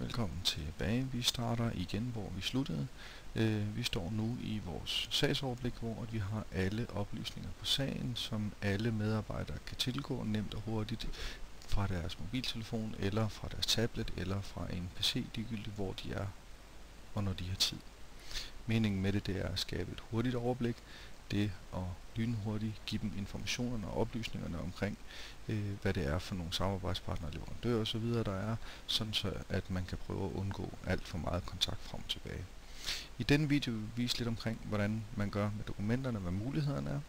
Velkommen tilbage. Vi starter igen, hvor vi sluttede. Vi står nu i vores sagsoverblik, hvor vi har alle oplysninger på sagen, som alle medarbejdere kan tilgå nemt og hurtigt fra deres mobiltelefon, eller fra deres tablet, eller fra en PC, ligegyldigt hvor de er, og når de har tid. Meningen med det er at skabe et hurtigt overblik, det at lynhurtigt give dem informationerne og oplysningerne omkring, hvad det er for nogle samarbejdspartnere, leverandører osv. der er, sådan så at man kan prøve at undgå alt for meget kontakt frem og tilbage. I denne video vil vi vise lidt omkring, hvordan man gør med dokumenterne, hvad mulighederne er.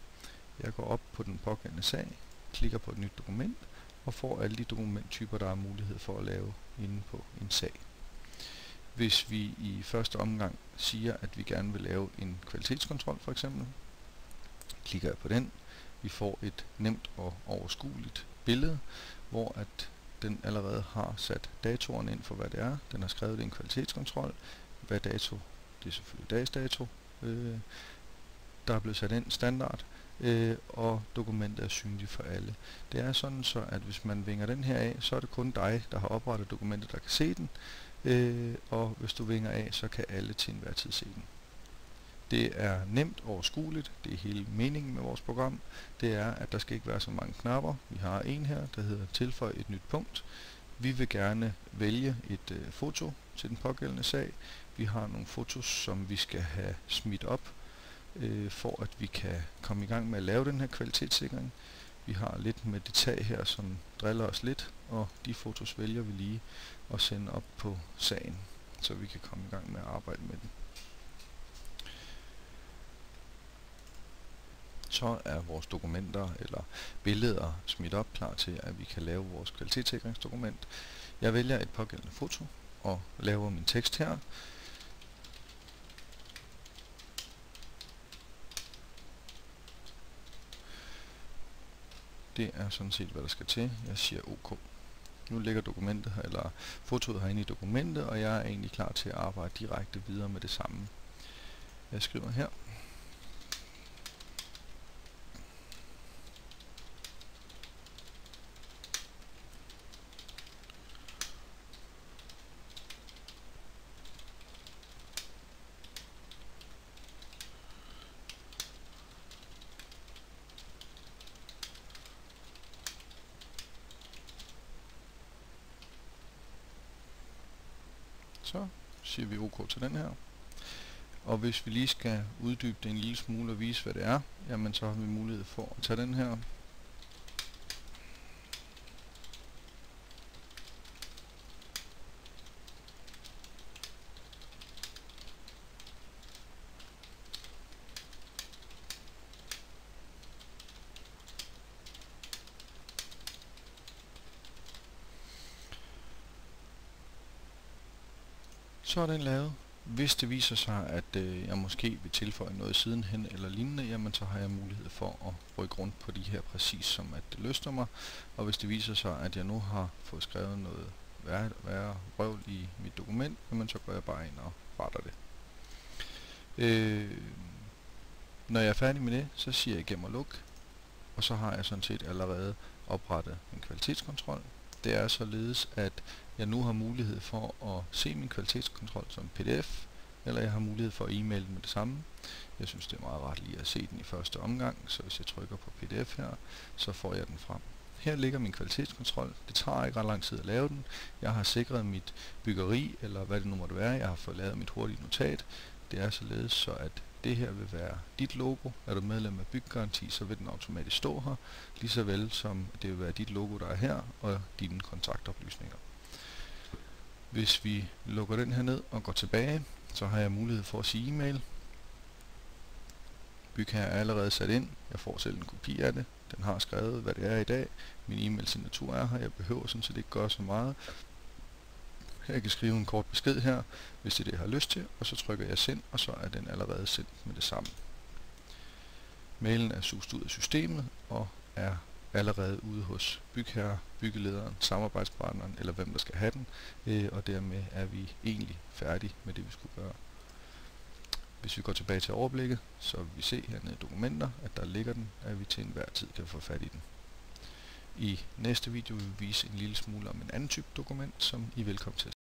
Jeg går op på den pågældende sag, klikker på et nyt dokument og får alle de dokumenttyper, der er mulighed for at lave inde på en sag. Hvis vi i første omgang siger, at vi gerne vil lave en kvalitetskontrol for eksempel, klikker jeg på den. Vi får et nemt og overskueligt billede, hvor at den allerede har sat datoren ind for, hvad det er. Den har skrevet, det er en kvalitetskontrol. Hvad dato? Det er selvfølgelig dags dato. Der er blevet sat ind standard, og dokumentet er synligt for alle. Det er sådan så, at hvis man vinger den her af, så er det kun dig, der har oprettet dokumentet, der kan se den. Og hvis du vinger af, så kan alle til enhver tid se den. Det er nemt overskueligt. Det er hele meningen med vores program. Det er, at der skal ikke være så mange knapper. Vi har en her, der hedder tilføj et nyt punkt. Vi vil gerne vælge et foto til den pågældende sag. Vi har nogle fotos, som vi skal have smidt op, for at vi kan komme i gang med at lave den her kvalitetssikring. Vi har lidt med det tag her, som driller os lidt, og de fotos vælger vi lige at sende op på sagen, så vi kan komme i gang med at arbejde med den. Så er vores dokumenter eller billeder smidt op, klar til at vi kan lave vores kvalitetssikringsdokument. Jeg vælger et pågældende foto og laver min tekst her. Det er sådan set, hvad der skal til. Jeg siger OK. Nu ligger dokumentet her, eller fotoet herinde i dokumentet, og jeg er egentlig klar til at arbejde direkte videre med det samme. Jeg skriver her. Så siger vi OK til den her. Og hvis vi lige skal uddybe det en lille smule og vise, hvad det er, jamen så har vi mulighed for at tage den her. Så er den lavet. Hvis det viser sig, at jeg måske vil tilføje noget sidenhen eller lignende, jamen så har jeg mulighed for at rykke rundt på de her præcis som at det lyster mig. Og hvis det viser sig, at jeg nu har fået skrevet noget værre røvl i mit dokument, jamen så går jeg bare ind og retter det. Når jeg er færdig med det, så siger jeg gem og luk, og så har jeg sådan set allerede oprettet en kvalitetskontrol. Det er således, at jeg nu har mulighed for at se min kvalitetskontrol som pdf, eller jeg har mulighed for at e-maile den med det samme. Jeg synes, det er meget rart lige at se den i første omgang, så hvis jeg trykker på pdf her, så får jeg den frem. Her ligger min kvalitetskontrol. Det tager ikke ret lang tid at lave den. Jeg har sikret mit byggeri, eller hvad det nu måtte være. Jeg har fået lavet mit hurtige notat. Det er således, så at det her vil være dit logo. Er du medlem af Byggegaranti, så vil den automatisk stå her, lige så vel som det vil være dit logo, der er her, og dine kontaktoplysninger. Hvis vi lukker den her ned og går tilbage, så har jeg mulighed for at sige e-mail. Bygherre er allerede sat ind. Jeg får selv en kopi af det. Den har skrevet, hvad det er i dag. Min e-mail-signatur er her. Jeg behøver sådan set ikke gøre så meget. Jeg kan skrive en kort besked her, hvis det er det, jeg har lyst til, og så trykker jeg send, og så er den allerede sendt med det samme. Mailen er suget ud af systemet og er allerede ude hos bygherre, byggelederen, samarbejdspartneren eller hvem der skal have den, og dermed er vi egentlig færdige med det, vi skulle gøre. Hvis vi går tilbage til overblikket, så vil vi se hernede i dokumenter, at der ligger den, at vi til enhver tid kan få fat i den. I næste video vil vi vise en lille smule om en anden type dokument, som I er velkommen til.